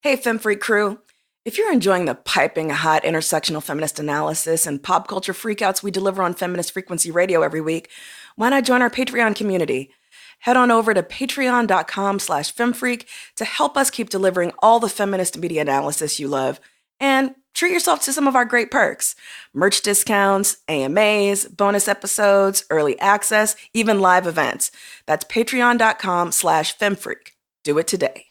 Hey, FemFreak crew. If you're enjoying the piping hot intersectional feminist analysis and pop culture freakouts we deliver on Feminist Frequency Radio every week, why not join our Patreon community? Head on over to patreon.com/femfreak to help us keep delivering all the feminist media analysis you love. And treat yourself to some of our great perks. Merch discounts, AMAs, bonus episodes, early access, even live events. That's patreon.com/femfreak. Do it today.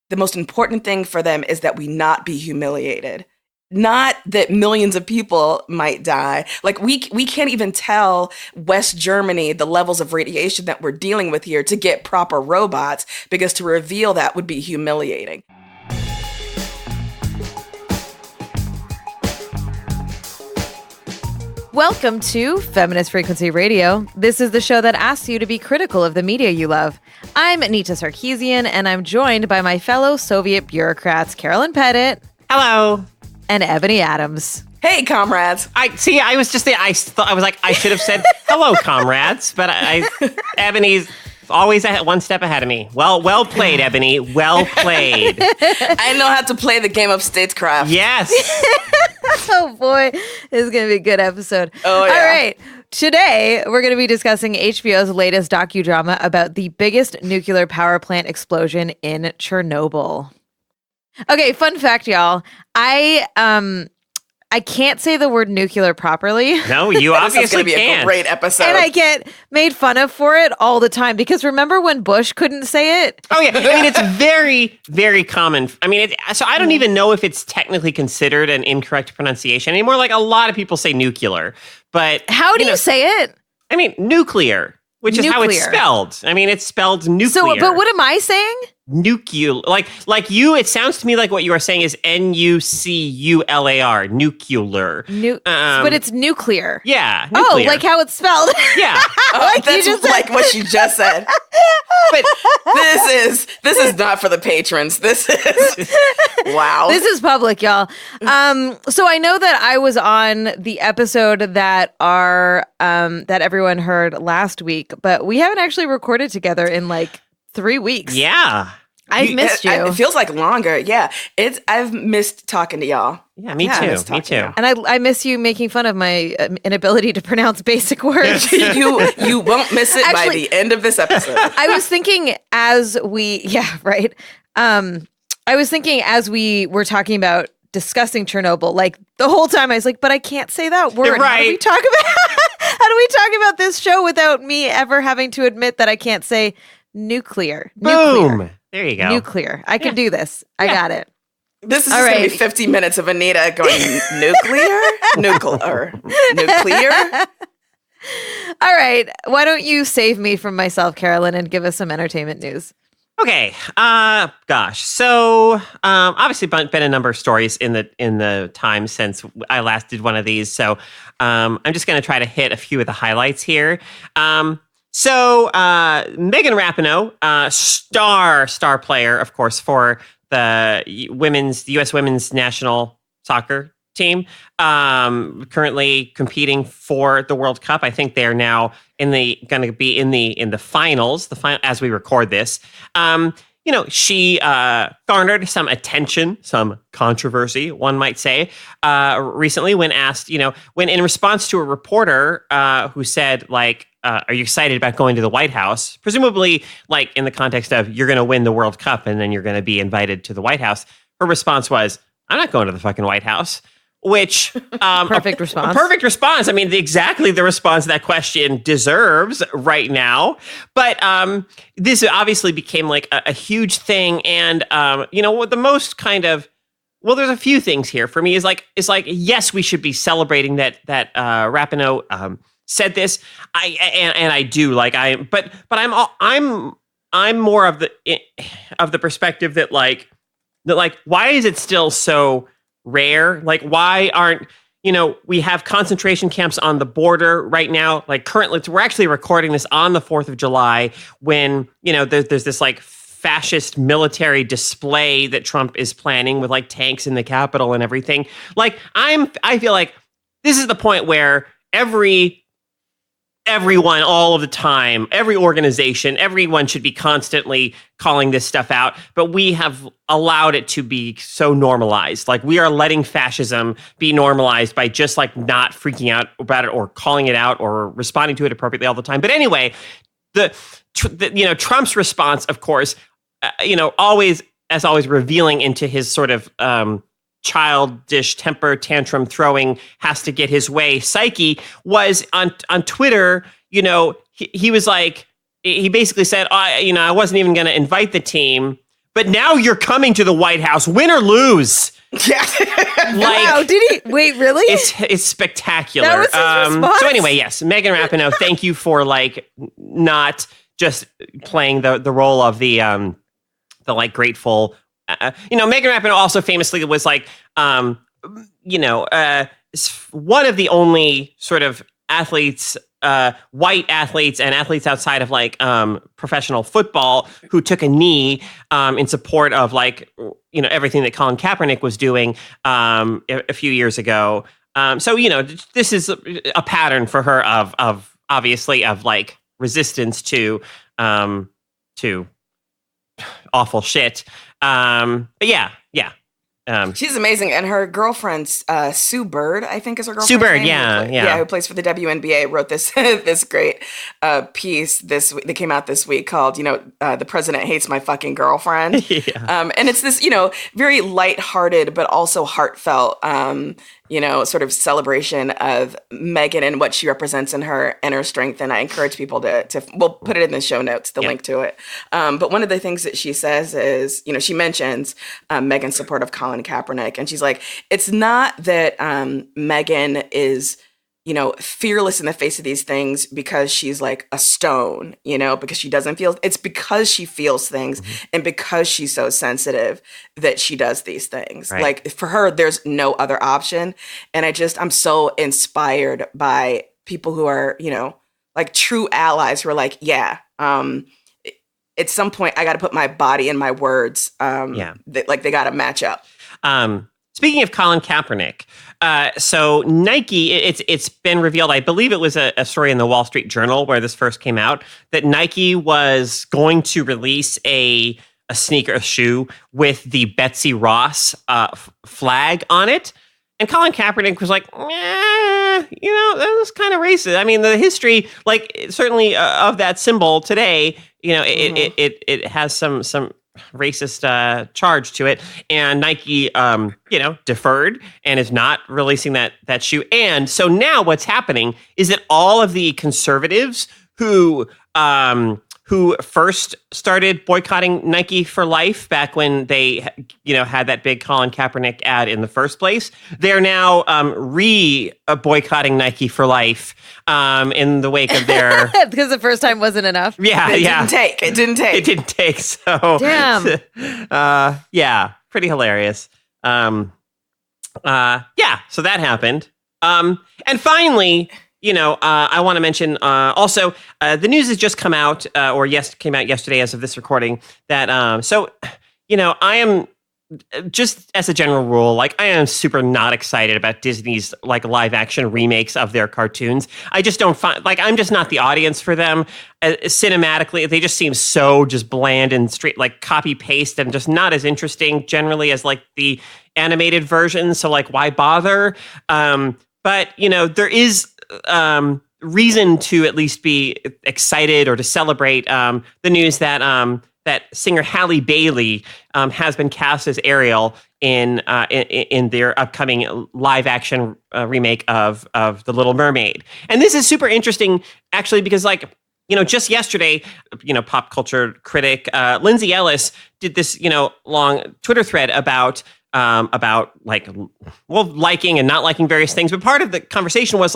The most important thing for them is that we not be humiliated. Not that millions of people might die. Like we can't even tell West Germany the levels of radiation that we're dealing with here to get proper robots, because to reveal that would be humiliating. Welcome to Feminist Frequency Radio. This is the show that asks you to be critical of the media you love. I'm Anita Sarkeesian, and I'm joined by my fellow Soviet bureaucrats, Carolyn Pettit. Hello. And Ebony Adams. Hey, comrades. I was just there. I was like, I should have said hello, comrades, but Ebony's always one step ahead of me. Well played, Ebony. Well played. I know how to play the game of statecraft. Yes. Oh boy, this is going to be a good episode. Oh, yeah. All right. Today, we're going to be discussing HBO's latest docudrama about the biggest nuclear power plant explosion in Chernobyl. Okay, fun fact, y'all. I can't say the word nuclear properly. No, you obviously This is going to be can't. a great episode. And I get made fun of for it all the time, because remember when Bush couldn't say it? Oh, yeah. I mean, it's very, very common. I mean, so I don't even know if it's technically considered an incorrect pronunciation anymore. Like, a lot of people say nuclear, but... How do you say it? I mean, nuclear, which is how it's spelled. I mean, it's spelled nuclear. So, but what am I saying? Nuclear, like you. It sounds to me like what you are saying is nucular, nuclear. But it's nuclear. Yeah. Nuclear. Oh, like how it's spelled. Yeah. Like that's you just like what she just said. But this is not for the patrons. This is wow. This is public, y'all. So I know that I was on the episode that that everyone heard last week, but we haven't actually recorded together in like 3 weeks. Yeah. I've missed you. It feels like longer. Yeah. I've missed talking to y'all. Yeah, me too. Me too. And I miss you making fun of my inability to pronounce basic words. You won't miss it by the end of this episode. I was thinking as we were talking about discussing Chernobyl, like the whole time I was like, but I can't say that word. Right. How do we talk about this show without me ever having to admit that I can't say nuclear? Boom. Nuclear. There you go. Nuclear. I can do this. I got it. This is going to be 50 minutes of Anita going nuclear. All right. Why don't you save me from myself, Carolyn, and give us some entertainment news? Okay. Gosh. So, obviously, been a number of stories in the time since I last did one of these. So, I'm just going to try to hit a few of the highlights here. So, Megan Rapinoe, star player, of course, for the U.S. women's national soccer team, currently competing for the World Cup. I think they're now going to be in the finals. As we record this. She garnered some attention, some controversy, one might say, recently when asked, when in response to a reporter who said, like, are you excited about going to the White House? Presumably, like, in the context of you're going to win the World Cup and then you're going to be invited to the White House. Her response was, I'm not going to the fucking White House. Which perfect response. Perfect response. I mean, exactly the response that question deserves right now. But this obviously became like a huge thing, and what the most kind of there's a few things here for me. Is like yes, we should be celebrating that Rapinoe said this. I do like but I'm more of the perspective that why is it still so rare? Like, why aren't, we have concentration camps on the border right now. Like, currently, we're actually recording this on the 4th of July when, there's this like fascist military display that Trump is planning with like tanks in the Capitol and everything. Like, I feel like this is the point where every everyone all of the time, every organization, everyone should be constantly calling this stuff out. But we have allowed it to be so normalized. Like, we are letting fascism be normalized by just like not freaking out about it or calling it out or responding to it appropriately all the time. But anyway, Trump's response, of course, always revealing into his sort of childish temper tantrum throwing, has to get his way psyche, was on Twitter. He was like, he basically said, I wasn't even going to invite the team, but now you're coming to the White House, win or lose. Yeah. Wow, did he? Wait, really? It's spectacular. That was his response? So anyway, yes, Megan Rapinoe, thank you for not just playing the role of the grateful. Megan Rapinoe also famously was one of the only sort of athletes, white athletes and athletes outside of professional football who took a knee in support of everything that Colin Kaepernick was doing a few years ago. So this is a pattern for her of obviously of resistance to awful shit. But yeah. She's amazing, and her girlfriend Sue Bird, I think, is her girlfriend. Sue Bird, yeah, who plays for the WNBA, wrote this this great piece that came out this week called "The President Hates My Fucking Girlfriend." Yeah. And it's this very lighthearted but also heartfelt sort of celebration of Megan and what she represents in her inner strength. And I encourage people to we'll put it in the show notes, the link to it. But one of the things that she says is, she mentions Megan's support of Colin Kaepernick. And she's like, it's not that Megan is, fearless in the face of these things because she's like a stone, because she doesn't feel, it's because she feels things and because she's so sensitive that she does these things. Right. Like, for her, there's no other option. And I'm so inspired by people who are, true allies who are like, at some point I got to put my body and my words, they got to match up. Speaking of Colin Kaepernick, so Nike, it's been revealed, I believe it was a story in the Wall Street Journal where this first came out, that Nike was going to release a shoe with the Betsy Ross flag on it. And Colin Kaepernick was like, that was kind of racist. I mean, the history, certainly of that symbol today, it has some racist charge to it, and Nike deferred and is not releasing that shoe. And so now what's happening is that all of the conservatives who first started boycotting Nike for life back when they had that big Colin Kaepernick ad in the first place, they're now boycotting Nike for life in the wake of their because the first time wasn't enough. It didn't take. So damn. Pretty hilarious. So that happened. And finally, I want to mention also the news has just come out, came out yesterday as of this recording, that I am, just as a general rule, I am super not excited about Disney's live action remakes of their cartoons. I just don't find, I'm just not the audience for them. Cinematically, they just seem so just bland and straight, copy paste, and just not as interesting generally as the animated versions. So why bother? But there is reason to at least be excited or to celebrate the news that that singer Halle Bailey has been cast as Ariel in their upcoming live action remake of The Little Mermaid. And this is super interesting, actually, because just yesterday, pop culture critic Lindsay Ellis did this long Twitter thread about liking and not liking various things. But part of the conversation was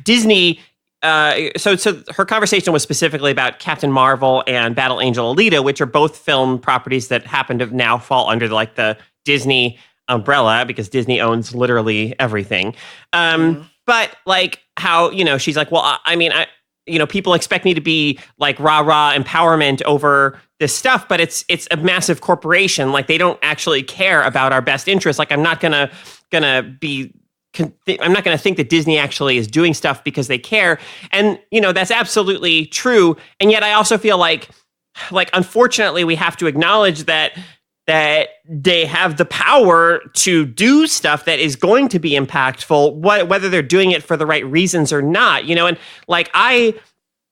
Disney. So her conversation was specifically about Captain Marvel and Battle Angel Alita, which are both film properties that happen to now fall under the Disney umbrella because Disney owns literally everything. But how, she's people expect me to be rah-rah empowerment over this stuff, but it's a massive corporation. They don't actually care about our best interests. I'm not gonna be I'm not going to think that Disney actually is doing stuff because they care. And, that's absolutely true. And yet I also feel like unfortunately we have to acknowledge that they have the power to do stuff that is going to be impactful, whether they're doing it for the right reasons or not, and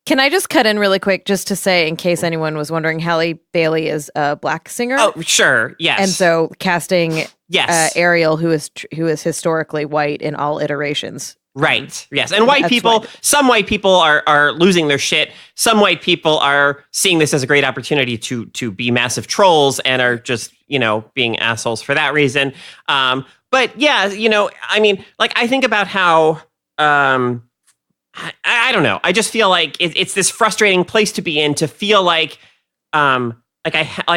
Can I just cut in really quick just to say, in case anyone was wondering, Halle Bailey is a Black singer. Oh, sure. Yes. And so casting yes. Ariel, who is historically white in all iterations. Right. Yes. And some white people are losing their shit. Some white people are seeing this as a great opportunity to be massive trolls and are just, being assholes for that reason. But yeah, I think about how, I don't know. I just feel like it's this frustrating place to be in, to feel like I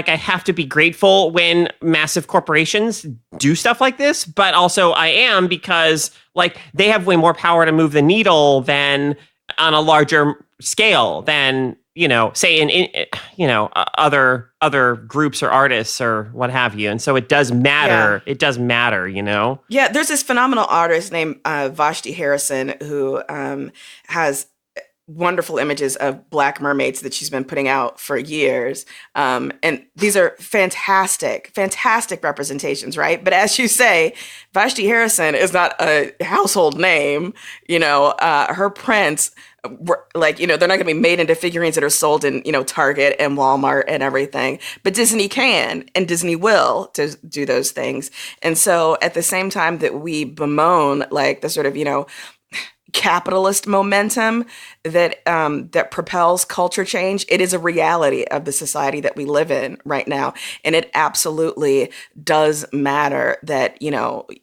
have to be grateful when massive corporations do stuff like this, but also I am, because they have way more power to move the needle than on a larger scale than, say in other groups or artists or what have you. And so it does matter. Yeah. It does matter, Yeah, there's this phenomenal artist named Vashti Harrison who has wonderful images of Black mermaids that she's been putting out for years. And these are fantastic representations, right? But as you say, Vashti Harrison is not a household name. Her prints were they're not going to be made into figurines that are sold in, Target and Walmart and everything. But Disney can and Disney will to do those things. And so at the same time that we bemoan the sort of, capitalist momentum that propels culture change, it is a reality of the society that we live in right now. And it absolutely does matter that,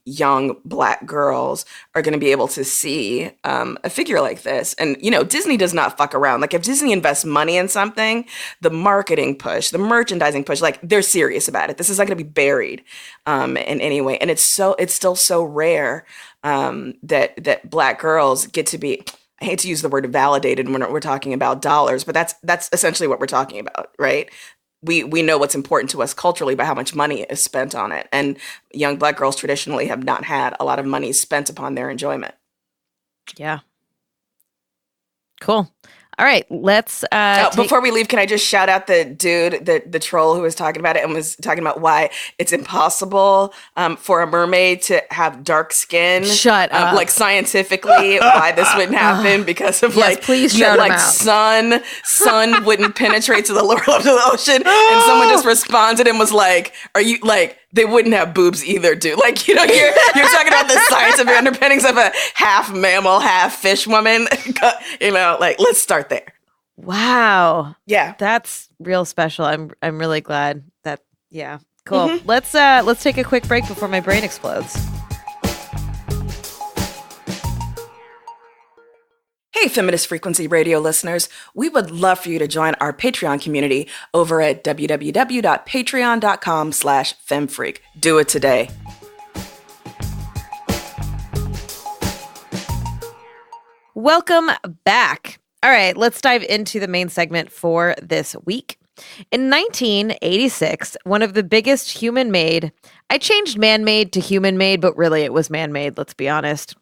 young Black girls are going to be able to see a figure like this. And, Disney does not fuck around. If Disney invests money in something, the marketing push, the merchandising push, they're serious about it. This is not going to be buried in any way. And it's still so rare that Black girls get to be, I hate to use the word validated when we're talking about dollars, but that's essentially what we're talking about, right? We know what's important to us culturally by how much money is spent on it. And young Black girls traditionally have not had a lot of money spent upon their enjoyment. Yeah. Cool. All right, let's before we leave, can I just shout out the dude, the troll who was talking about it and was talking about why it's impossible for a mermaid to have dark skin. Shut up. Scientifically, why this wouldn't happen because of please shout him out. sun wouldn't penetrate to the lower level of the ocean, and someone just responded and was like, "Are you they wouldn't have boobs either, dude. You're talking about the scientific underpinnings of a half mammal, half fish woman. Let's start there." Wow. Yeah. That's real special. I'm really glad that, yeah. Cool. Mm-hmm. Let's take a quick break before my brain explodes. Hey, Feminist Frequency Radio listeners, we would love for you to join our Patreon community over at www.patreon.com/femfreak. Do it today. Welcome back. All right, let's dive into the main segment for this week. In 1986, one of the biggest human-made, I changed man-made to human-made, but really it was man-made, let's be honest,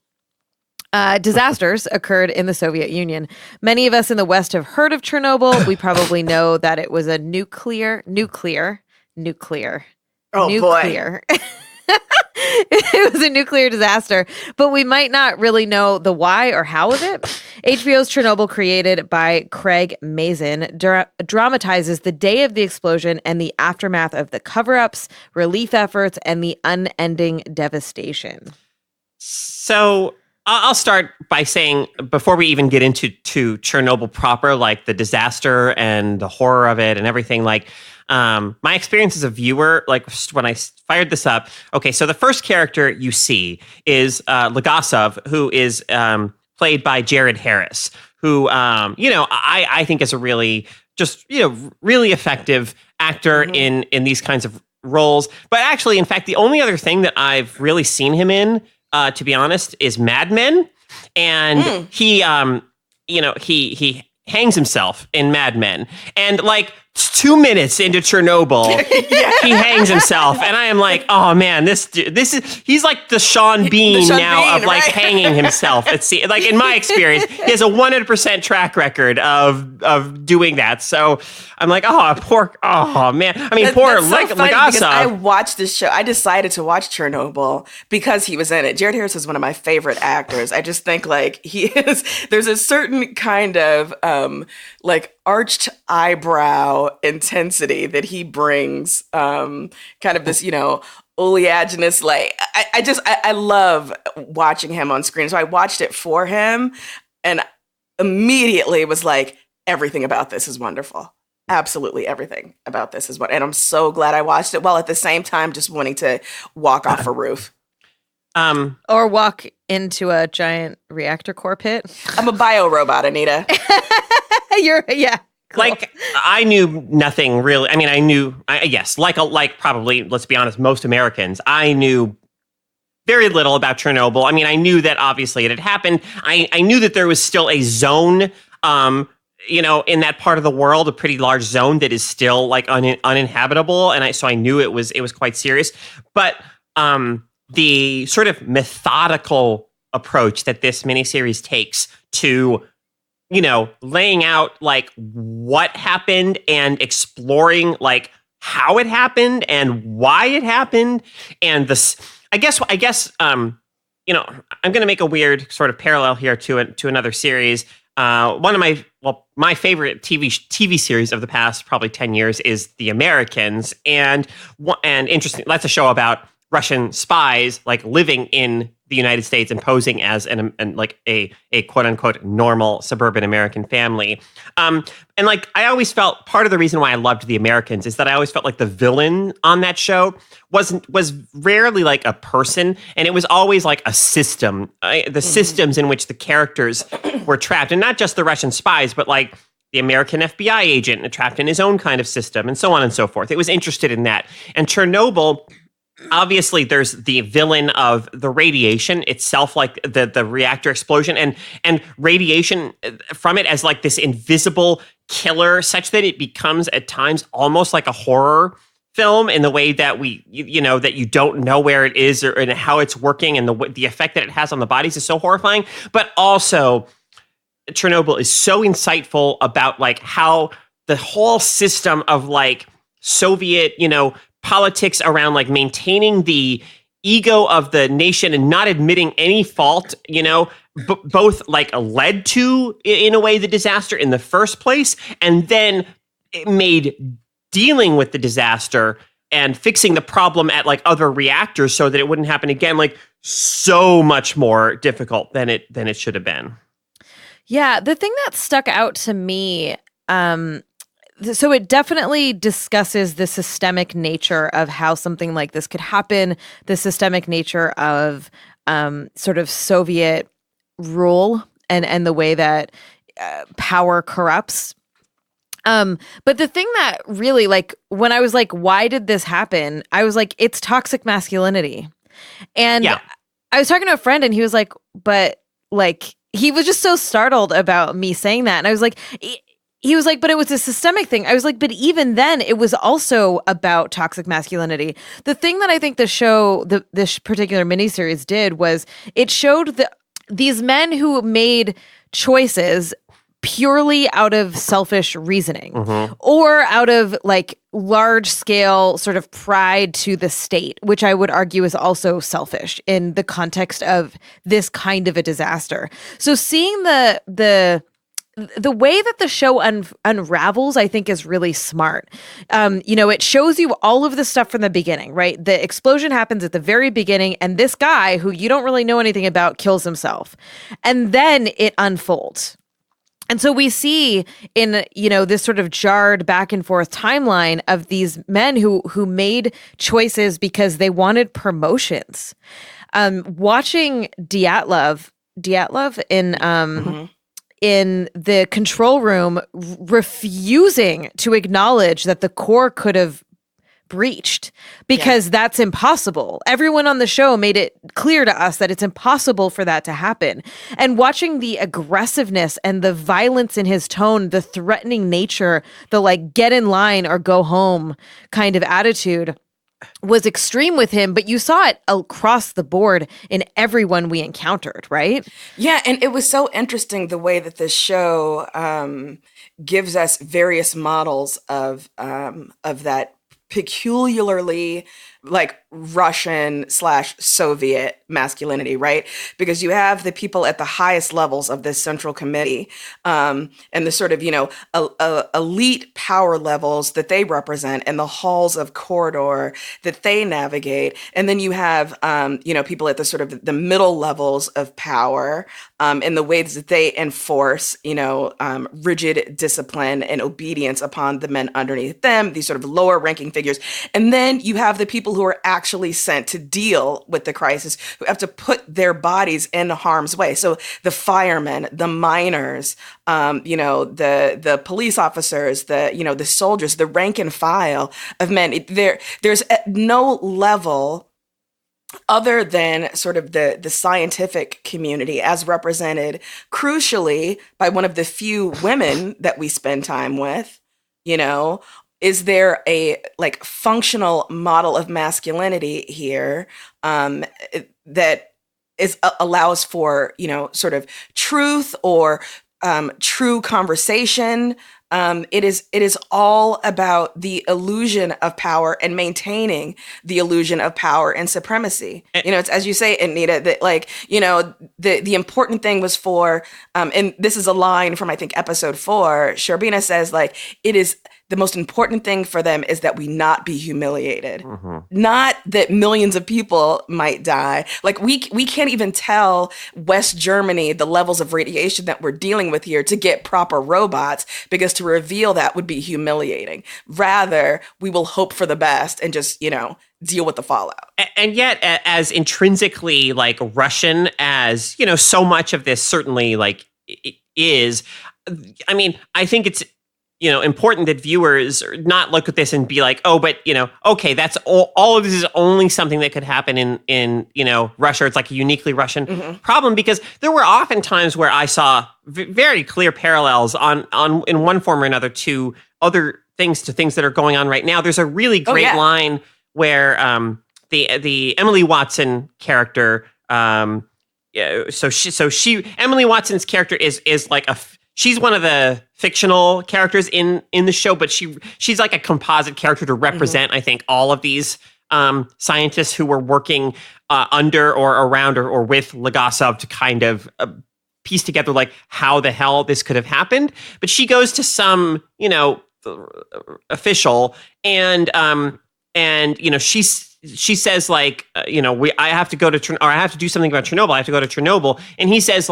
disasters occurred in the Soviet Union. Many of us in the West have heard of Chernobyl. We probably know that it was a nuclear. Oh, boy. It was a nuclear disaster, but we might not really know the why or how of it. HBO's Chernobyl, created by Craig Mazin, dramatizes the day of the explosion and the aftermath of the cover-ups, relief efforts, and the unending devastation. So I'll start by saying, before we even get into Chernobyl proper, the disaster and the horror of it and everything, my experience as a viewer, when I fired this up, okay, so the first character you see is Legasov, who is played by Jared Harris, who, I think is a really really effective actor in these kinds of roles. But actually, in fact, the only other thing that I've really seen him in, to be honest, is Mad Men. And he hangs himself in Mad Men. And 2 minutes into Chernobyl, he hangs himself, and I am like, oh man, this is he's like the Sean Bean now of like hanging himself. It's like in my experience, he has a 100% track record of doing that. So I'm like, oh man, I mean, poor Legasov. I watched this show. I decided to watch Chernobyl because he was in it. Jared Harris is one of my favorite actors. I just think like there's a certain kind of like arched eyebrow intensity that he brings, kind of this, oleaginous, like I love watching him on screen. So I watched it for him and immediately was like, everything about this is wonderful. Absolutely everything about this is and I'm so glad I watched it, while at the same time just wanting to walk off a roof. Or walk into a giant reactor core pit. I'm a bio-robot, Anita. Cool. Like, I knew nothing really. I mean, I knew, yes, like probably, let's be honest, most Americans, I knew very little about Chernobyl. I mean, I knew that obviously it had happened. I knew that there was still a zone, in that part of the world, a pretty large zone that is still like uninhabitable. And so I knew it was quite serious. But the sort of methodical approach that this miniseries takes to laying out like what happened and exploring like how it happened and why it happened. And this, I guess, I'm going to make a weird sort of parallel here to another series. One of my favorite TV series of the past probably 10 years is The Americans. And interesting, that's a show about Russian spies like living in the United States and posing as a quote unquote normal suburban American family. And like I always felt part of the reason why I loved The Americans is that I always felt like the villain on that show was rarely like a person, and it was always like a system. The systems in which the characters were trapped, and not just the Russian spies, but like the American FBI agent trapped in his own kind of system, and so on and so forth. It was interested in that. And Chernobyl, obviously, there's the villain of the radiation itself, like the reactor explosion, and radiation from it as like this invisible killer, such that it becomes at times almost like a horror film in the way that that you don't know where it is and how it's working, and the effect that it has on the bodies is so horrifying. But also, Chernobyl is so insightful about like how the whole system of like Soviet, politics around like maintaining the ego of the nation and not admitting any fault, both like led to, in a way, the disaster in the first place, and then it made dealing with the disaster and fixing the problem at like other reactors so that it wouldn't happen again, like so much more difficult than it should have been. Yeah, the thing that stuck out to me, so it definitely discusses the systemic nature of how something like this could happen, the systemic nature of sort of Soviet rule and the way that power corrupts. But the thing that really, like, when I was like, why did this happen? I was like, it's toxic masculinity. And yeah. I was talking to a friend and he was like, but like, he was just so startled about me saying that. And I was like, he was like, but it was a systemic thing. I was like, but even then, it was also about toxic masculinity. The thing that I think the show, this particular miniseries did was it showed these men who made choices purely out of selfish reasoning or out of like large scale sort of pride to the state, which I would argue is also selfish in the context of this kind of a disaster. So seeing the way that the show unravels, I think, is really smart. It shows you all of the stuff from the beginning, right? The explosion happens at the very beginning, and this guy, who you don't really know anything about, kills himself. And then it unfolds. And so we see in, this sort of jarred back and forth timeline of these men who made choices because they wanted promotions. Watching Dyatlov in the control room refusing to acknowledge that the core could have breached because that's impossible. Everyone on the show made it clear to us that it's impossible for that to happen. And watching the aggressiveness and the violence in his tone, the threatening nature, the like get in line or go home kind of attitude was extreme with him, but you saw it across the board in everyone we encountered, right? Yeah, and it was so interesting the way that this show gives us various models of that peculiarly like Russian / Soviet masculinity, right? Because you have the people at the highest levels of this central committee and the sort of, elite power levels that they represent and the halls of corridor that they navigate. And then you have, people at the sort of the middle levels of power in the ways that they enforce, rigid discipline and obedience upon the men underneath them, these sort of lower ranking figures. And then you have the people who are actually sent to deal with the crisis, who have to put their bodies in harm's way. So the firemen, the miners, the police officers, the soldiers, the rank and file of men. There's no level other than sort of the scientific community as represented crucially by one of the few women that we spend time with, is there a like functional model of masculinity here that allows for, sort of truth or true conversation? It is all about the illusion of power and maintaining the illusion of power and supremacy. It's as you say, Anita, that the important thing was for, and this is a line from I think episode 4. Sherbina says it is. The most important thing for them is that we not be humiliated, not that millions of people might die. We can't even tell West Germany the levels of radiation that we're dealing with here to get proper robots, because to reveal that would be humiliating. Rather, we will hope for the best and just, deal with the fallout. And yet, as intrinsically Russian as, so much of this certainly is, I mean, I think it's, important that viewers not look at this and be like, oh, but, okay, that's all of this is only something that could happen in Russia. It's like a uniquely Russian problem, because there were often times where I saw very clear parallels on in one form or another to other things, to things that are going on right now. There's a really great line where the Emily Watson character, Emily Watson's character is like she's one of the fictional characters in the show, but she's like a composite character to represent, I think, all of these scientists who were working under or around or with Legasov to kind of piece together how the hell this could have happened. But she goes to some, official and she says I have to go to I have to do something about Chernobyl. I have to go to Chernobyl, and he says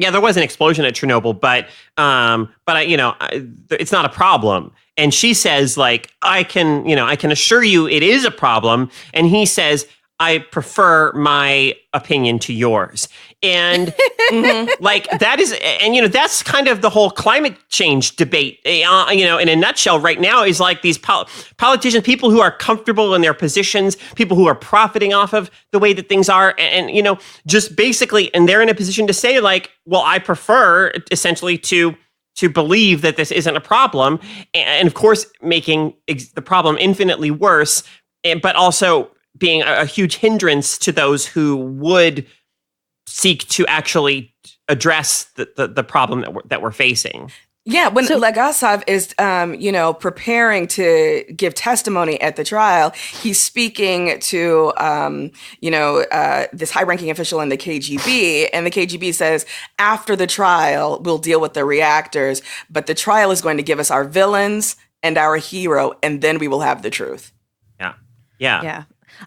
yeah, there was an explosion at Chernobyl, but it's not a problem. And she says, I can assure you it is a problem. And he says, I prefer my opinion to yours. And that is, and that's kind of the whole climate change debate, in a nutshell right now, is these politicians, people who are comfortable in their positions, people who are profiting off of the way that things are. And just basically, and they're in a position to say well, I prefer essentially to believe that this isn't a problem. And of course, making the problem infinitely worse, but also being a huge hindrance to those who would seek to actually address the problem that we're facing. Yeah, when Legasov is, preparing to give testimony at the trial, he's speaking to, this high-ranking official in the KGB, and the KGB says, after the trial, we'll deal with the reactors, but the trial is going to give us our villains and our hero, and then we will have the truth. Yeah.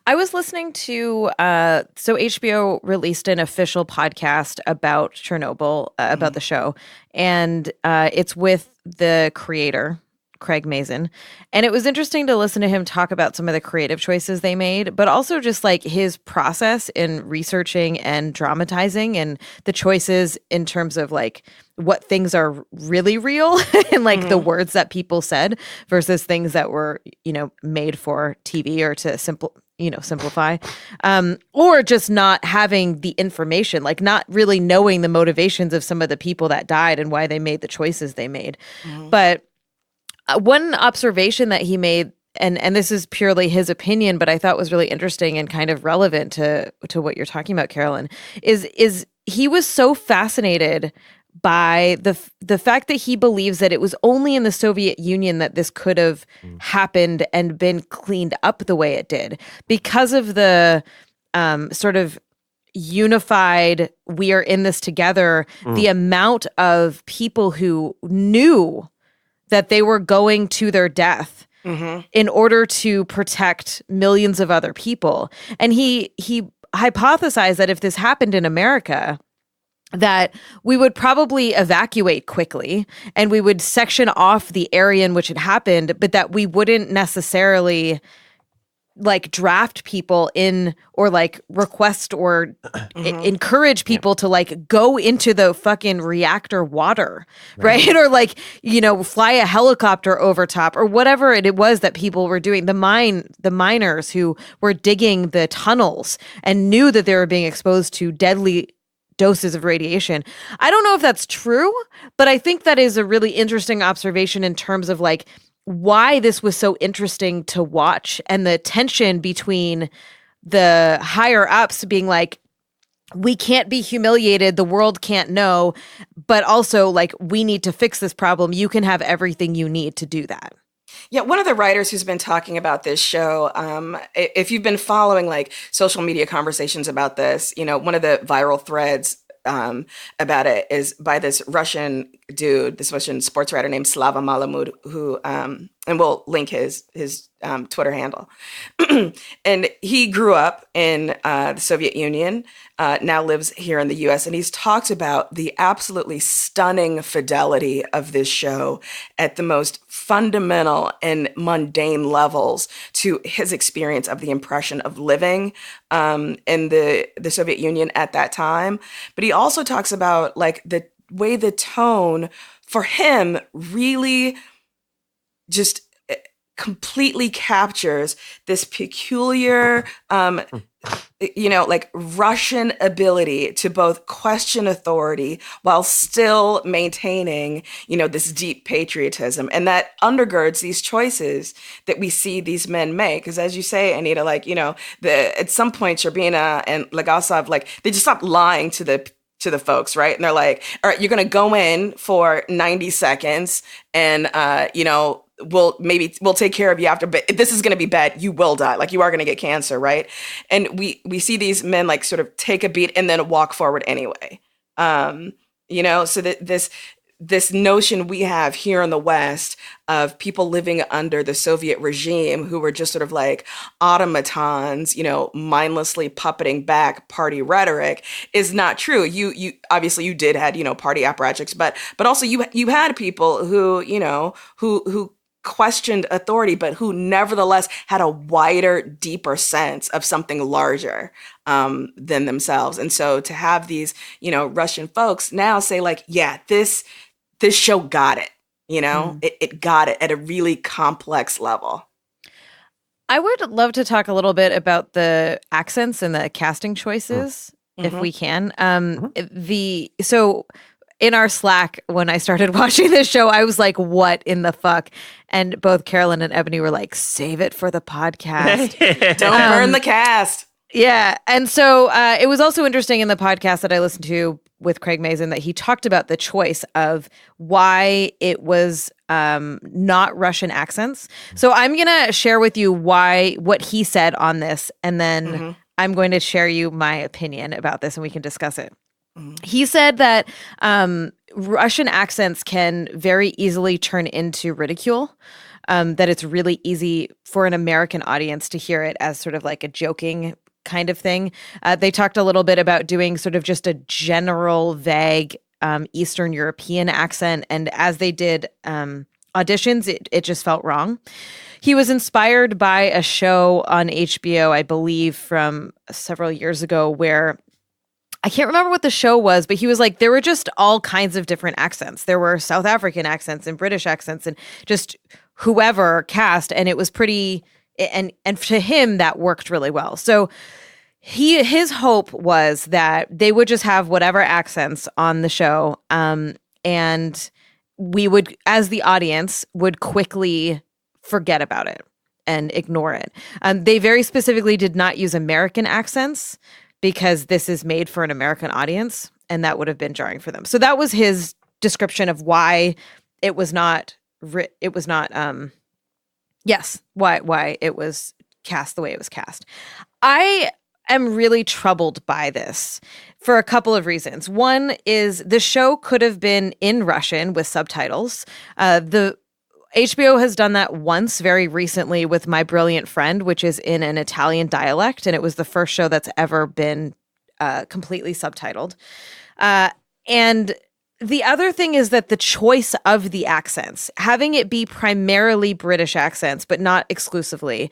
I was listening to, so HBO released an official podcast about Chernobyl, about the show, and it's with the creator, Craig Mazin. And it was interesting to listen to him talk about some of the creative choices they made, but also just like his process in researching and dramatizing and the choices in terms of like what things are really real and like the words that people said versus things that were, made for TV or to simplify, or just not having the information, like not really knowing the motivations of some of the people that died and why they made the choices they made. But one observation that he made, and this is purely his opinion, but I thought was really interesting and kind of relevant to what you're talking about, Carolyn, is he was so fascinated by the fact that he believes that it was only in the Soviet Union that this could have happened and been cleaned up the way it did because of the sort of unified, we are in this together, the amount of people who knew that they were going to their death in order to protect millions of other people. And he hypothesized that if this happened in America, that we would probably evacuate quickly and we would section off the area in which it happened, but that we wouldn't necessarily like draft people in or like request or encourage people to like go into the fucking reactor water, right? Or like, fly a helicopter over top or whatever it was that people were doing. The miners who were digging the tunnels and knew that they were being exposed to deadly doses of radiation. I don't know if that's true, but I think that is a really interesting observation in terms of like why this was so interesting to watch and the tension between the higher ups being like, we can't be humiliated, the world can't know, but also like, we need to fix this problem. You can have everything you need to do that. Yeah, one of the writers who's been talking about this show, if you've been following like social media conversations about this, one of the viral threads about it is by this Russian dude, this Russian sports writer named Slava Malamud, who, and we'll link his Twitter handle. And he grew up in the Soviet Union, now lives here in the US, and he's talked about the absolutely stunning fidelity of this show at the most fundamental and mundane levels to his experience of the impression of living in the Soviet Union at that time. But he also talks about like the way the tone for him really just completely captures this peculiar, like Russian ability to both question authority while still maintaining, this deep patriotism. And that undergirds these choices that we see these men make. Because as you say, Anita, like, at some point, Sherbina and Legasov, like, they just stopped lying to the folks, right? And they're like, all right, you're going to go in for 90 seconds and, we'll take care of you after, but this is going to be bad. You will die. Like, you are going to get cancer, right? And we see these men like sort of take a beat and then walk forward anyway. So that this notion we have here in the West of people living under the Soviet regime who were just sort of like automatons, mindlessly puppeting back party rhetoric is not true. You obviously you did had, party apparatchiks, but also you had people who, who questioned authority, but who nevertheless had a wider, deeper sense of something larger than themselves. And so to have these, Russian folks now say like, yeah, this show got it, it got it at a really complex level. I would love to talk a little bit about the accents and the casting choices, if we can. So in our Slack, when I started watching this show, I was like, what in the fuck? And both Carolyn and Ebony were like, save it for the podcast. Don't burn the cast. Yeah. And so it was also interesting in the podcast that I listened to with Craig Mazin that he talked about the choice of why it was not Russian accents. So I'm going to share with you what he said on this, and then I'm going to share you my opinion about this and we can discuss it. He said that Russian accents can very easily turn into ridicule, that it's really easy for an American audience to hear it as sort of like a joking kind of thing. They talked a little bit about doing sort of just a general, vague Eastern European accent. And as they did auditions, it just felt wrong. He was inspired by a show on HBO, I believe, from several years ago, where I can't remember what the show was, but he was like, there were just all kinds of different accents. There were South African accents and British accents and just whoever cast, and it was pretty, and to him that worked really well. So his hope was that they would just have whatever accents on the show, and we would, as the audience, would quickly forget about it and ignore it. They very specifically did not use American accents because this is made for an American audience, and that would have been jarring for them. So that was his description of why it was not. Why it was cast the way it was cast. I am really troubled by this for a couple of reasons. One is the show could have been in Russian with subtitles. The HBO has done that once very recently with My Brilliant Friend, which is in an Italian dialect, and it was the first show that's ever been completely subtitled. And the other thing is that the choice of the accents, having it be primarily British accents, but not exclusively,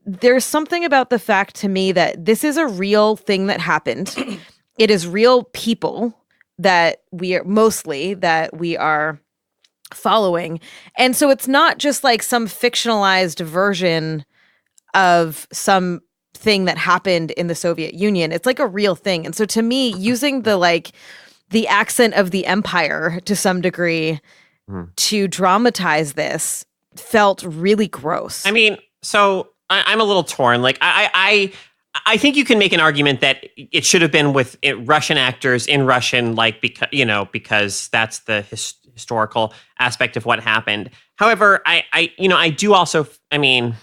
there's something about the fact to me that this is a real thing that happened. It is real people that we are following. And so it's not just like some fictionalized version of some thing that happened in the Soviet Union. It's like a real thing. And so to me, using the accent of the empire to some degree to dramatize this felt really gross. I mean, so I'm a little torn. Like I think you can make an argument that it should have been with Russian actors in Russian, like because that's the historical aspect of what happened. However, I do also, I mean,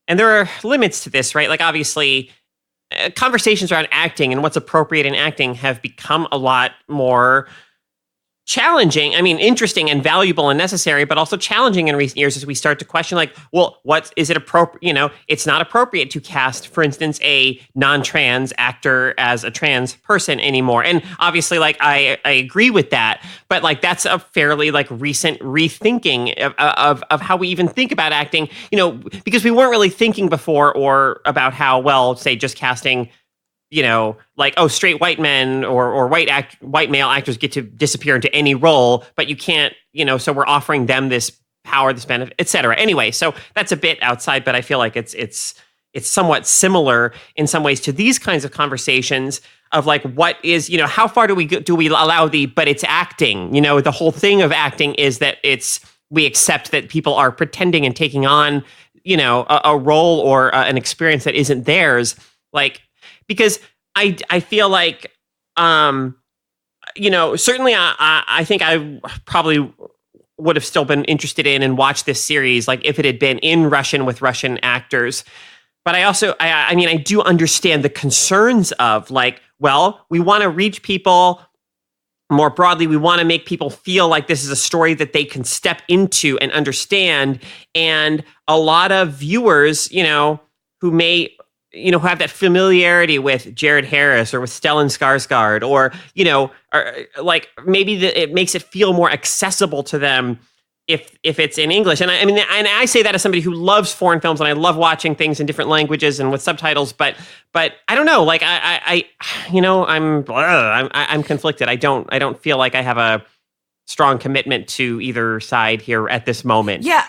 and there are limits to this, right? Like obviously, conversations around acting and what's appropriate in acting have become a lot more challenging. I mean, interesting and valuable and necessary, but also challenging in recent years as we start to question, like, well, what is it appropriate? It's not appropriate to cast, for instance, a non-trans actor as a trans person anymore. And obviously, like, I agree with that, but like, that's a fairly like recent rethinking of how we even think about acting, because we weren't really thinking before or about how, well, say just casting like, oh, straight white men or white male actors get to disappear into any role, but you can't, so we're offering them this power, this benefit, et cetera. Anyway, so that's a bit outside, but I feel like it's somewhat similar in some ways to these kinds of conversations of like, what is, how far do we allow but it's acting, the whole thing of acting is that we accept that people are pretending and taking on, a role or an experience that isn't theirs. Like, because I feel like, certainly I think I probably would have still been interested in and watched this series, like if it had been in Russian with Russian actors. But I also, I do understand the concerns of like, well, we want to reach people more broadly. We want to make people feel like this is a story that they can step into and understand. And a lot of viewers, who may, who have that familiarity with Jared Harris or with Stellan Skarsgård, or, or like maybe it makes it feel more accessible to them if it's in English. And I say that as somebody who loves foreign films and I love watching things in different languages and with subtitles, but I don't know, like I'm conflicted. I don't feel like I have a strong commitment to either side here at this moment. Yeah.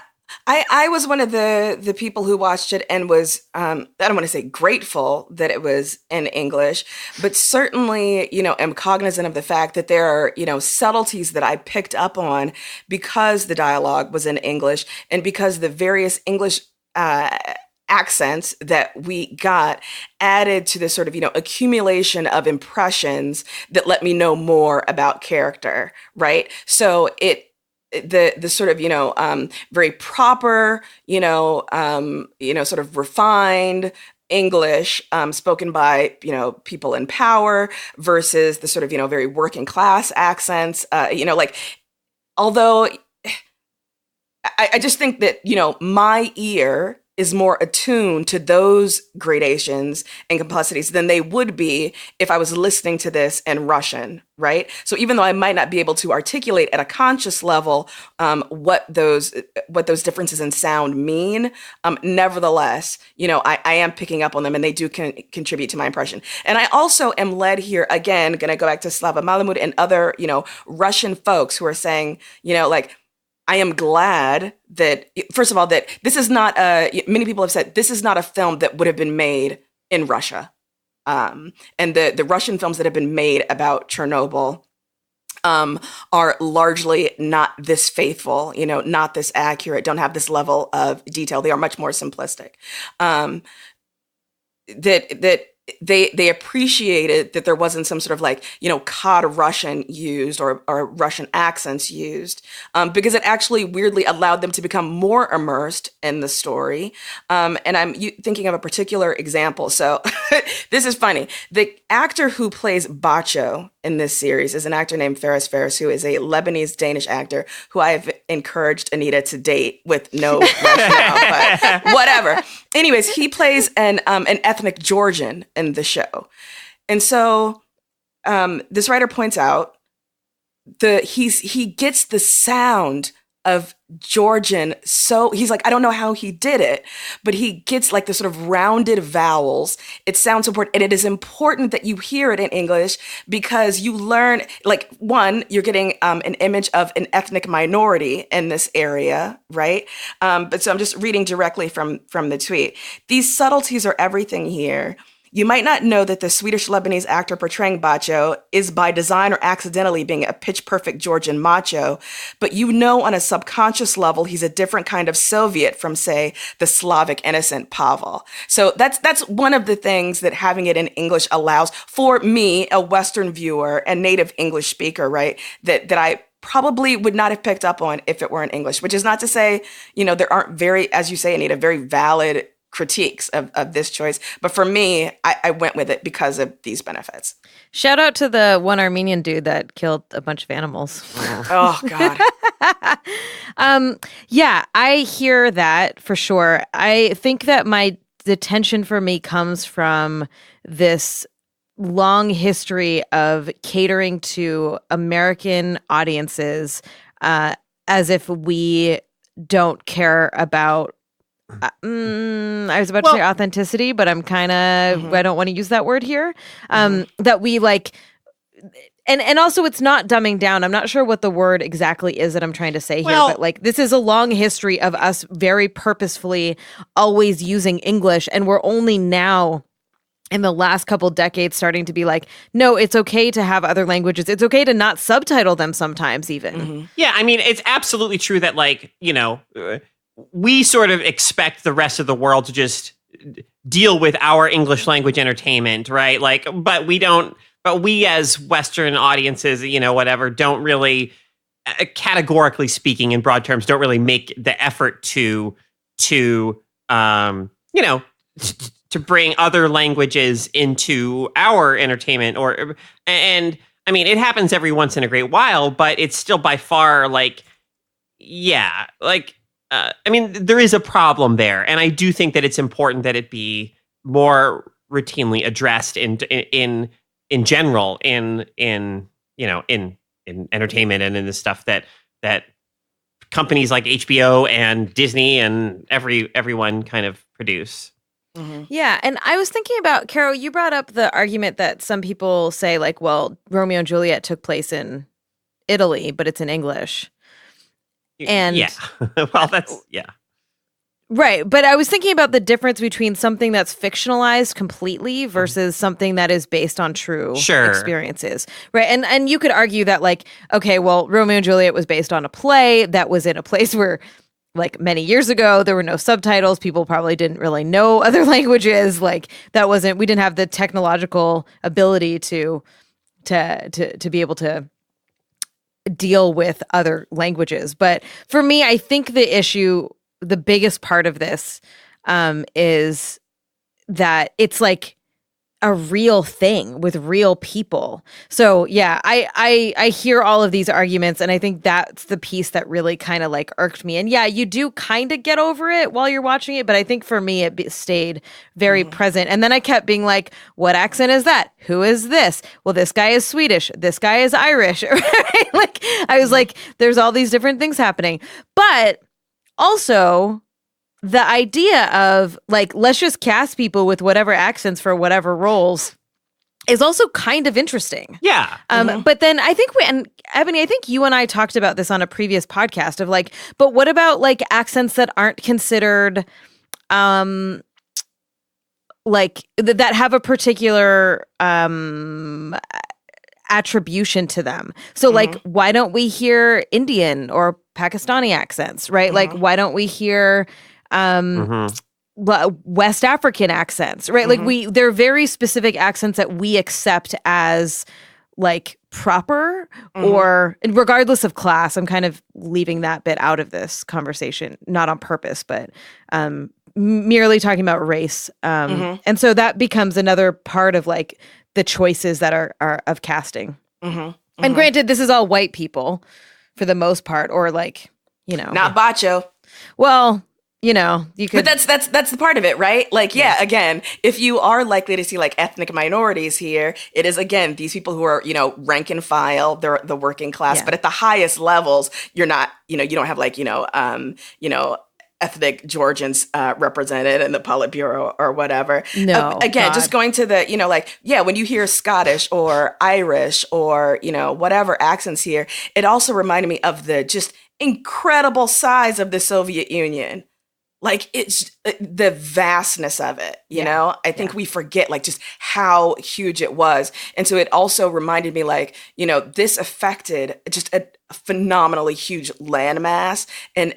I was one of the people who watched it and was, I don't want to say grateful that it was in English, but certainly, am cognizant of the fact that there are, subtleties that I picked up on because the dialogue was in English and because the various English accents that we got added to this sort of, accumulation of impressions that let me know more about character, right? So the sort of, very proper, sort of refined English spoken by, people in power versus the sort of, very working class accents, like, although I just think that, my ear is more attuned to those gradations and complexities than they would be if I was listening to this in Russian, right? So even though I might not be able to articulate at a conscious level what those differences in sound mean, nevertheless, I am picking up on them, and they do contribute to my impression. And I also am led here, again, going to go back to Slava Malamud and other, Russian folks who are saying, like, I am glad that, first of all, that this is not many people have said this is not a film that would have been made in Russia. And the Russian films that have been made about Chernobyl are largely not this faithful, not this accurate, don't have this level of detail. They are much more simplistic. That they appreciated that there wasn't some sort of like, cod Russian used or Russian accents used, because it actually weirdly allowed them to become more immersed in the story. And I'm thinking of a particular example. So this is funny. The actor who plays Bacho in this series is an actor named Faris, who is a Lebanese-Danish actor who I have encouraged Anita to date with no rationale, but whatever. Anyways, he plays an ethnic Georgian in the show. And so this writer points out he gets the sound of Georgian. So he's like, I don't know how he did it, but he gets like the sort of rounded vowels. It sounds important. And it is important that you hear it in English because you learn, like, one, you're getting an image of an ethnic minority in this area, right? But so I'm just reading directly from the tweet. These subtleties are everything here. You might not know that the Swedish-Lebanese actor portraying Bacho is by design or accidentally being a pitch-perfect Georgian macho, but on a subconscious level, he's a different kind of Soviet from, say, the Slavic innocent Pavel. So that's one of the things that having it in English allows for me, a Western viewer, a native English speaker, right, that I probably would not have picked up on if it were in English, which is not to say, there aren't very, as you say, Anita, very valid critiques of this choice. But for me, I went with it because of these benefits. Shout out to the one Armenian dude that killed a bunch of animals. Oh, God. Yeah, I hear that for sure. I think that the tension for me comes from this long history of catering to American audiences as if we don't care about I was about to say authenticity, but I'm kind of, I don't want to use that word here. That we like, and also it's not dumbing down. I'm not sure what the word exactly is that I'm trying to say here, but like this is a long history of us very purposefully always using English. And we're only now in the last couple decades starting to be like, no, it's okay to have other languages. It's okay to not subtitle them sometimes even. Yeah, I mean, it's absolutely true that like, we sort of expect the rest of the world to just deal with our English language entertainment, right? Like, but we as Western audiences, whatever, don't really, categorically speaking in broad terms, don't really make the effort to bring other languages into our entertainment and I mean, it happens every once in a great while, but it's still by far like, yeah, like, I mean, there is a problem there, and I do think that it's important that it be more routinely addressed in general in entertainment and in the stuff that companies like HBO and Disney and everyone kind of produce. Yeah, and I was thinking about, Carol, you brought up the argument that some people say like, well, Romeo and Juliet took place in Italy, but it's in English. And yeah, well, right. But I was thinking about the difference between something that's fictionalized completely versus something that is based on true experiences. Right. And you could argue that like, okay, well, Romeo and Juliet was based on a play that was in a place where like many years ago, there were no subtitles. People probably didn't really know other languages. Like we didn't have the technological ability to be able to deal with other languages. But for me, I think the biggest part of this is that it's like a real thing with real people. So yeah, I hear all of these arguments, and I think that's the piece that really kind of like irked me. And yeah, you do kind of get over it while you're watching it, but I think for me it stayed very present. And then I kept being like, what accent is that? Who is this? Well, this guy is Swedish. This guy is Irish. Right? Like I was like, there's all these different things happening. But also the idea of like, let's just cast people with whatever accents for whatever roles is also kind of interesting. Yeah. But then I think and Ebony, I think you and I talked about this on a previous podcast of like, but what about like accents that aren't considered, like that have a particular, attribution to them. So like, why don't we hear Indian or Pakistani accents, right? Like, why don't we hear, West African accents, right? Like they're very specific accents that we accept as like proper or regardless of class. I'm kind of leaving that bit out of this conversation, not on purpose, but merely talking about race. And so that becomes another part of like the choices that are of casting. And granted, this is all white people for the most part, or like, you know, not Bacho. Well, you know, you could. But that's the part of it, right? Like, yeah, again, if you are likely to see like ethnic minorities here, it is again these people who are, you know, rank and file, they're the working class. Yeah. But at the highest levels, you're not, you know, you don't have like, ethnic Georgians represented in the Politburo or whatever. No, again, God. just going to the, you know, like, yeah, when you hear Scottish or Irish or, you know, whatever accents here, it also reminded me of the just incredible size of the Soviet Union. Like it's the vastness of it, you know? I think we forget like just how huge it was. And so it also reminded me like, you know, this affected just a phenomenally huge landmass and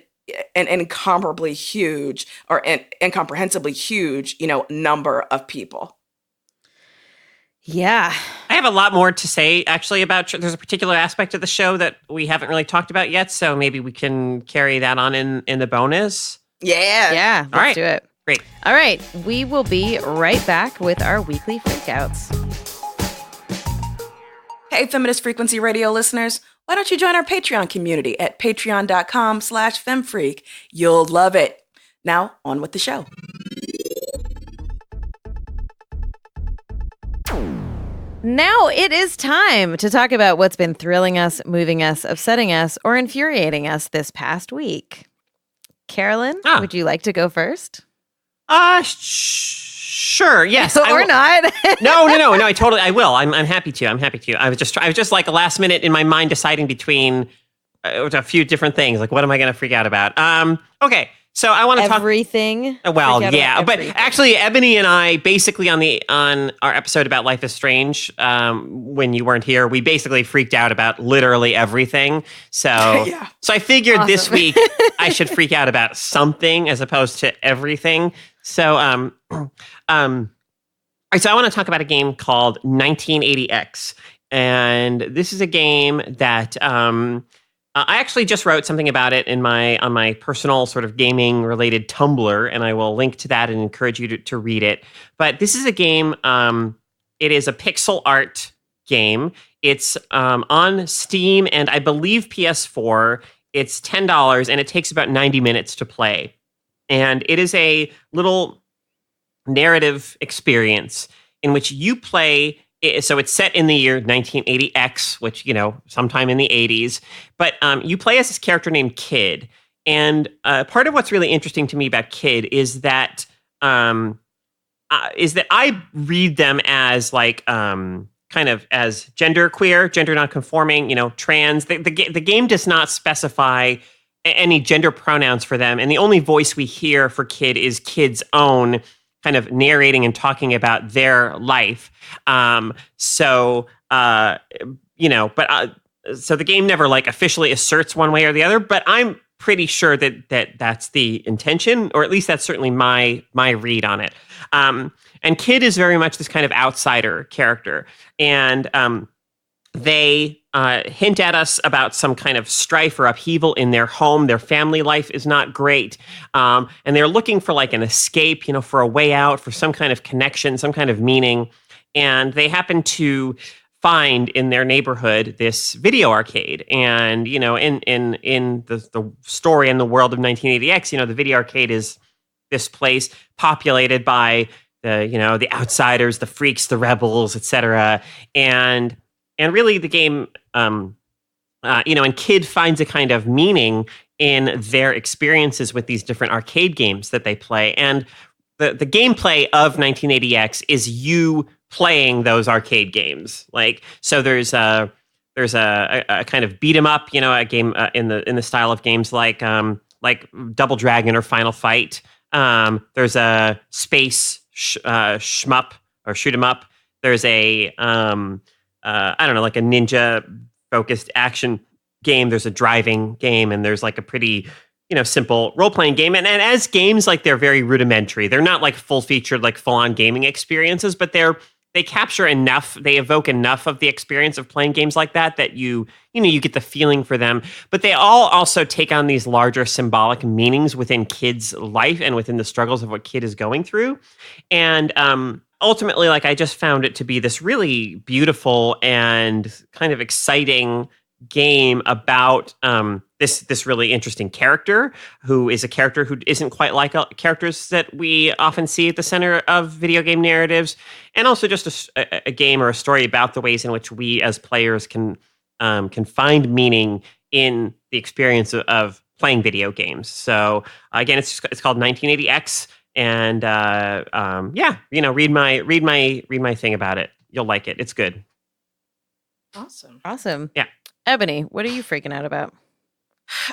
an incomparably huge or an incomprehensibly huge, you know, number of people. Yeah. I have a lot more to say actually about, there's a particular aspect of the show that we haven't really talked about yet. So maybe we can carry that on in the bonus. Yeah. Yeah. All right. Let's do it. Great. All right. We will be right back with our weekly freakouts. Hey, Feminist Frequency Radio listeners, why don't you join our Patreon community at patreon.com/femfreak? You'll love it. Now, on with the show. Now it is time to talk about what's been thrilling us, moving us, upsetting us, or infuriating us this past week. Carolyn, would you like to go first? Sure. Yes. Or not. No. I will. I'm happy to. I was just like a last minute in my mind deciding between a few different things. Like, what am I going to freak out about? Okay. So I want to talk everything. Well, yeah, but actually, Ebony and I basically on our episode about Life is Strange, when you weren't here, we basically freaked out about literally everything. So, so I figured this week I should freak out about something as opposed to everything. So, so I want to talk about a game called 1980X, and this is a game that I actually just wrote something about it on my personal sort of gaming related Tumblr, and I will link to that and encourage you to read it. But this is a game. It is a pixel art game. It's on Steam and I believe PS4. It's $10 and it takes about 90 minutes to play. And it is a little narrative experience in which you play. So it's set in the year 1980X, which, you know, sometime in the 80s. But you play as this character named Kid. And part of what's really interesting to me about Kid is that I read them as like kind of as genderqueer, gender nonconforming, you know, trans. The game does not specify any gender pronouns for them. And the only voice we hear for Kid is Kid's own, kind of narrating and talking about their life. So the game never like officially asserts one way or the other, but I'm pretty sure that that's the intention, or at least that's certainly my read on it. And Kid is very much this kind of outsider character. And they hint at us about some kind of strife or upheaval in their home. Their family life is not great. And they're looking for like an escape, you know, for a way out, for some kind of connection, some kind of meaning. and they happen to find in their neighborhood this video arcade. And, you know, in the story in the world of 1980X, you know, the video arcade is this place populated by the outsiders, the freaks, the rebels, etc. And really the game, and Kid finds a kind of meaning in their experiences with these different arcade games that they play. And the gameplay of 1980X is you playing those arcade games. Like, so there's a kind of beat 'em up, you know, a game in the style of games like Double Dragon or Final Fight. There's a space shmup or shoot 'em up. There's a like a ninja focused action game. There's a driving game, and there's like a pretty, you know, simple role-playing game. And as games, like, they're very rudimentary. They're not like full-featured, like full-on gaming experiences, but they capture enough, they evoke enough of the experience of playing games like that you get the feeling for them. But they all also take on these larger symbolic meanings within Kid's life and within the struggles of what Kid is going through. And ultimately, like, I just found it to be this really beautiful and kind of exciting game about this really interesting character, who is a character who isn't quite like characters that we often see at the center of video game narratives, and also just a game or a story about the ways in which we as players can find meaning in the experience of playing video games. So again, it's called 1980X, and read my thing about it. You'll like it. It's good. Awesome. Yeah. Ebony, what are you freaking out about?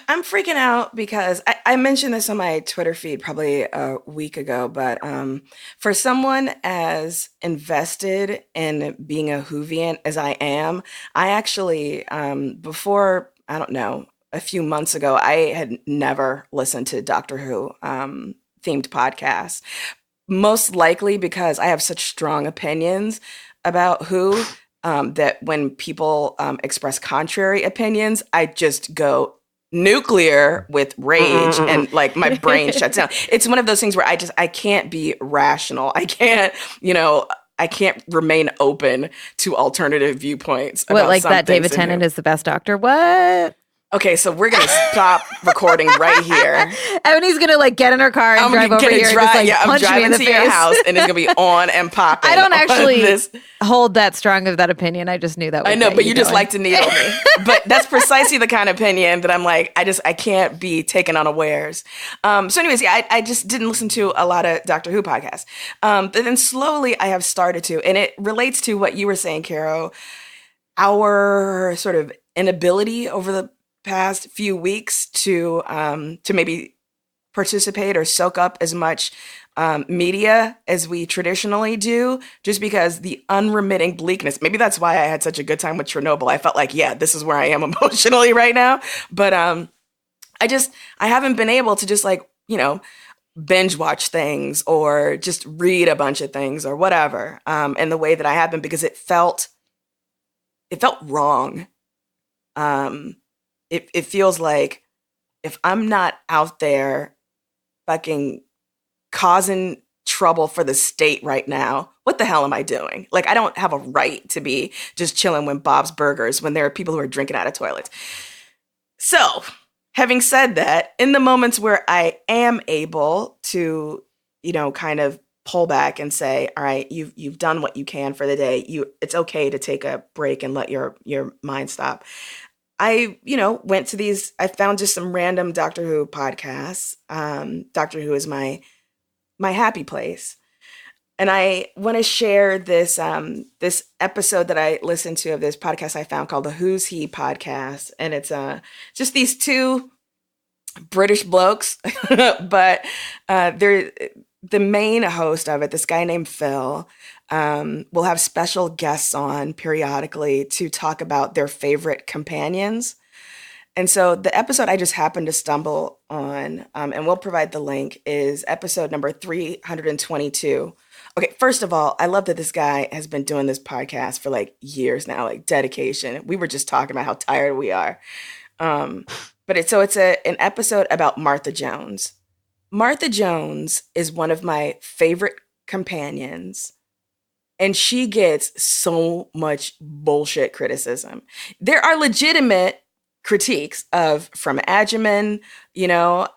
I'm freaking out because I mentioned this on my Twitter feed probably a week ago, but for someone as invested in being a Whovian as I am, I actually, before, I don't know, a few months ago, I had never listened to Doctor Who themed podcasts, most likely because I have such strong opinions about Who. That when people express contrary opinions, I just go nuclear with rage and like my brain shuts down. It's one of those things where I can't be rational. I can't remain open to alternative viewpoints. What, like that David Tennant is the best doctor? What? Okay, so we're gonna stop recording right here. Ebony's gonna like get in her car and drive over here and just like punch me in the face. I'm driving to your house and it's gonna be on and popping. I don't actually hold that strong of that opinion. I just knew that. I know, but you just like to needle me. But that's precisely the kind of opinion that I'm like, I can't be taken unawares. So anyways, yeah, I just didn't listen to a lot of Doctor Who podcasts. But then slowly I have started to, and it relates to what you were saying, Caro, our sort of inability over the past few weeks to maybe participate or soak up as much media as we traditionally do, just because the unremitting bleakness. Maybe that's why I had such a good time with Chernobyl. I felt like, yeah, this is where I am emotionally right now. But I haven't been able to just like, you know, binge watch things or just read a bunch of things or whatever in the way that I have been, because it felt wrong. It feels like if I'm not out there fucking causing trouble for the state right now, what the hell am I doing? Like, I don't have a right to be just chilling with Bob's Burgers when there are people who are drinking out of toilets. So, having said that, in the moments where I am able to, you know, kind of pull back and say, all right, you've done what you can for the day. It's okay to take a break and let your mind stop. I found just some random Doctor Who podcasts. Doctor Who is my happy place. And I want to share this episode that I listened to of this podcast I found called the Who's He podcast. And it's just these two British blokes, but they're the main host of it, this guy named Phil, will have special guests on periodically to talk about their favorite companions. And so the episode I just happened to stumble on, and we'll provide the link, is episode number 322. Okay, first of all, I love that this guy has been doing this podcast for like years now, like dedication. We were just talking about how tired we are. But it's an episode about Martha Jones. Martha Jones is one of my favorite companions. and she gets so much bullshit criticism. There are legitimate critiques of from Adjaman,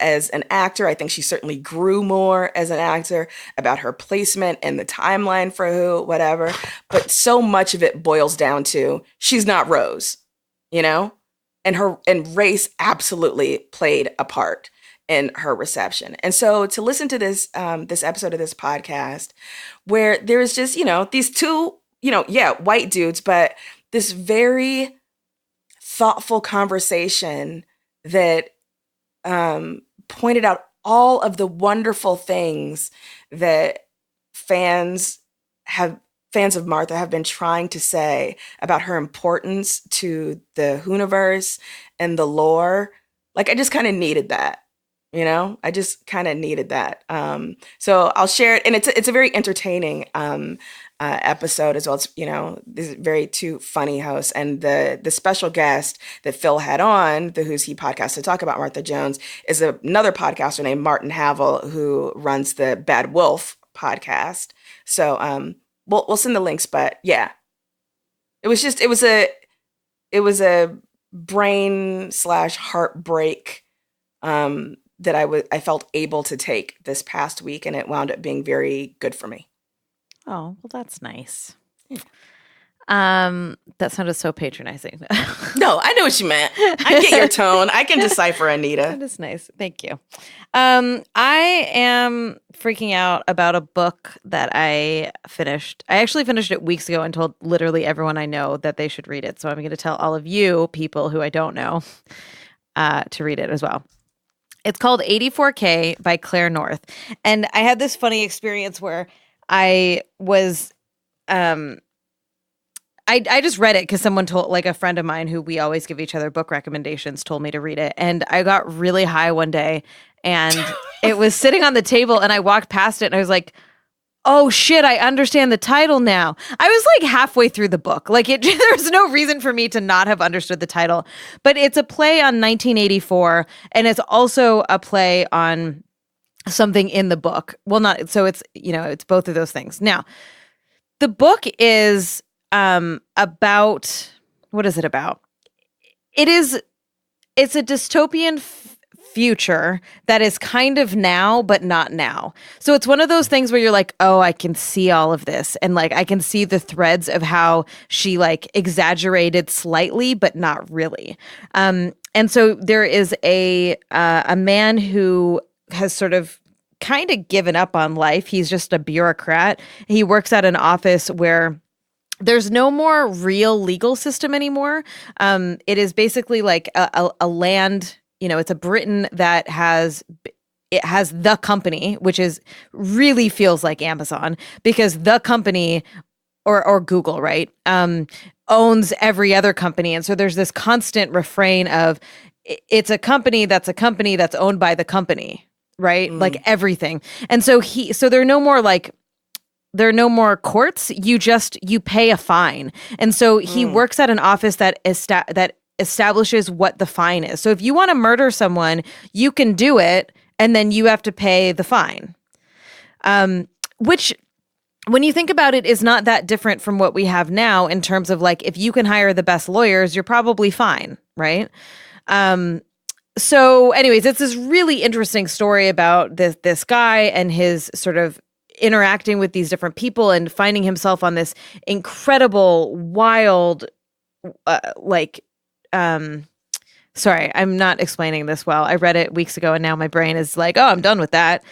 as an actor. I think she certainly grew more as an actor, about her placement and the timeline for who, whatever. But so much of it boils down to she's not Rose, and race absolutely played a part in her reception. And so to listen to this episode of this podcast, where there's just these two white dudes, but this very thoughtful conversation that pointed out all of the wonderful things that fans of Martha have been trying to say about her importance to the Hooniverse and the lore. Like, I just kind of needed that. I just kind of needed that. So I'll share it, and it's a very entertaining episode as well. It's these very two funny hosts, and the special guest that Phil had on the Who's He podcast to talk about Martha Jones is another podcaster named Martin Havel, who runs the Bad Wolf podcast. So we'll send the links, but yeah, it was a brain / heartbreak that I felt able to take this past week, and it wound up being very good for me. Oh, well, that's nice. That sounded so patronizing. No, I know what you meant. I get your tone. I can decipher, Anita. That is nice. Thank you. I am freaking out about a book that I finished. I actually finished it weeks ago and told literally everyone I know that they should read it. So I'm going to tell all of you people who I don't know to read it as well. It's called 84K by Claire North. And I had this funny experience where I was, I just read it because someone told, like a friend of mine who we always give each other book recommendations, told me to read it. And I got really high one day and it was sitting on the table and I walked past it and I was like, oh shit, I understand the title now. I was like halfway through the book. Like there's no reason for me to not have understood the title, but it's a play on 1984 and it's also a play on something in the book. Well, not, so it's, it's both of those things. Now, the book is about, what is it about? It's a dystopian future that is kind of now, but not now. So it's one of those things where you're like, oh, I can see all of this. And like, I can see the threads of how she like exaggerated slightly, but not really. And so there is a man who has sort of kind of given up on life. He's just a bureaucrat. He works at an office where there's no more real legal system anymore. It is basically like a land, it's a Britain that has the company, which is really feels like Amazon, because the company or Google, right, owns every other company. And so there's this constant refrain of it's a company that's owned by the company, right? Like everything. And so there are no more courts. You pay a fine. And so he works at an office that establishes what the fine is. So if you want to murder someone, you can do it, and then you have to pay the fine. Which, when you think about it, is not that different from what we have now in terms of like, if you can hire the best lawyers, you're probably fine, right? So anyways, it's this really interesting story about this guy and his sort of interacting with these different people and finding himself on this incredible, wild, sorry, I'm not explaining this well. I read it weeks ago and now my brain is like, oh, I'm done with that.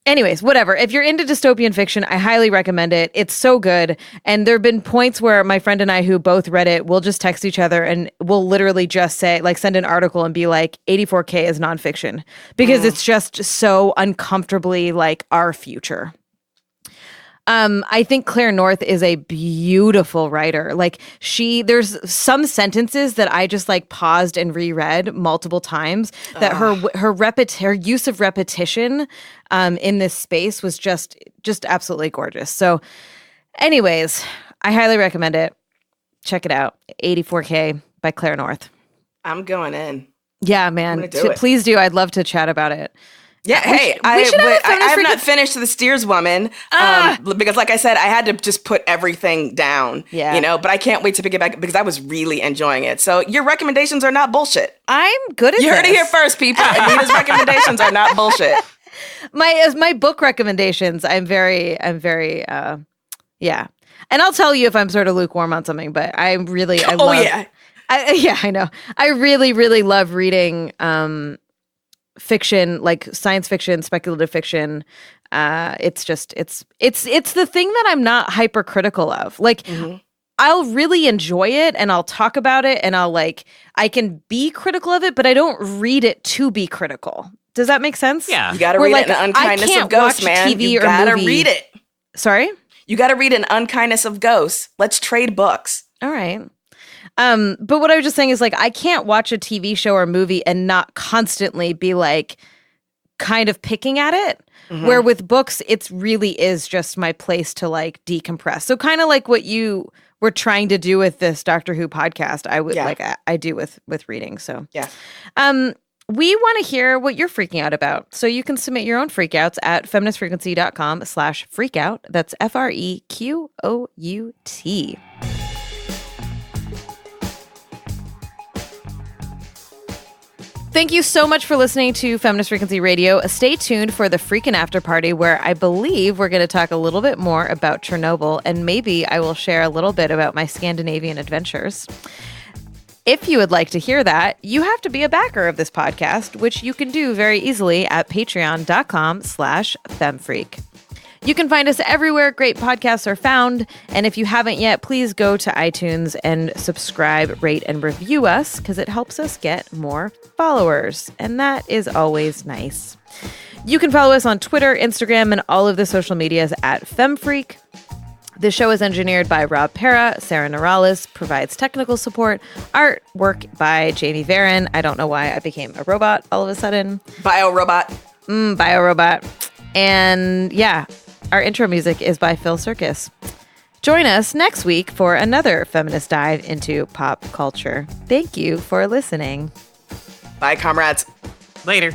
Anyways, whatever. If you're into dystopian fiction, I highly recommend it. It's so good. And there have been points where my friend and I, who both read it, we'll just text each other and we'll literally just say, like, send an article and be like, 84K is nonfiction, because it's just so uncomfortably like our future. I think Claire North is a beautiful writer. Like there's some sentences that I just like paused and reread multiple times, that her use of repetition in this space was just absolutely gorgeous. So anyways, I highly recommend it. Check it out. 84K by Claire North. I'm going in. Yeah, man. Please do. I'd love to chat about it. Yeah, hey, I have not finished The Steerswoman because, like I said, I had to just put everything down, but I can't wait to pick it back because I was really enjoying it. So your recommendations are not bullshit. I'm good at this. You heard it here first, people. Anita's recommendations are not bullshit. My book recommendations, I'm very, yeah. And I'll tell you if I'm sort of lukewarm on something, but I know. I really, really love reading fiction, like science fiction, speculative fiction. It's the thing that I'm not hypercritical of. Like, I'll really enjoy it and I'll talk about it and I can be critical of it, but I don't read it to be critical. Does that make sense? Yeah. You got to read it in Unkindness of Ghosts, man. You got to read it. Sorry? You got to read an Unkindness of Ghosts. Let's trade books. All right. But what I was just saying is I can't watch a TV show or movie and not constantly be kind of picking at it. Where with books, it really is just my place to decompress. So kind of like what you were trying to do with this Doctor Who podcast, I would I do with reading. So yeah. We want to hear what you're freaking out about. So you can submit your own freakouts at feministfrequency.com/freakout. That's FREQOUT. Thank you so much for listening to Feminist Frequency Radio. Stay tuned for the Freakin' After Party, where I believe we're going to talk a little bit more about Chernobyl, and maybe I will share a little bit about my Scandinavian adventures. If you would like to hear that, you have to be a backer of this podcast, which you can do very easily at patreon.com/femfreak. You can find us everywhere great podcasts are found. And if you haven't yet, please go to iTunes and subscribe, rate, and review us because it helps us get more followers. And that is always nice. You can follow us on Twitter, Instagram, and all of the social medias at FemFreak. The show is engineered by Rob Pera. Sarah Norales provides technical support. Artwork by Jamie Varon. I don't know why I became a robot all of a sudden. Biorobot. Biorobot. And yeah, our intro music is by Phil Circus. Join us next week for another feminist dive into pop culture. Thank you for listening. Bye, comrades. Later.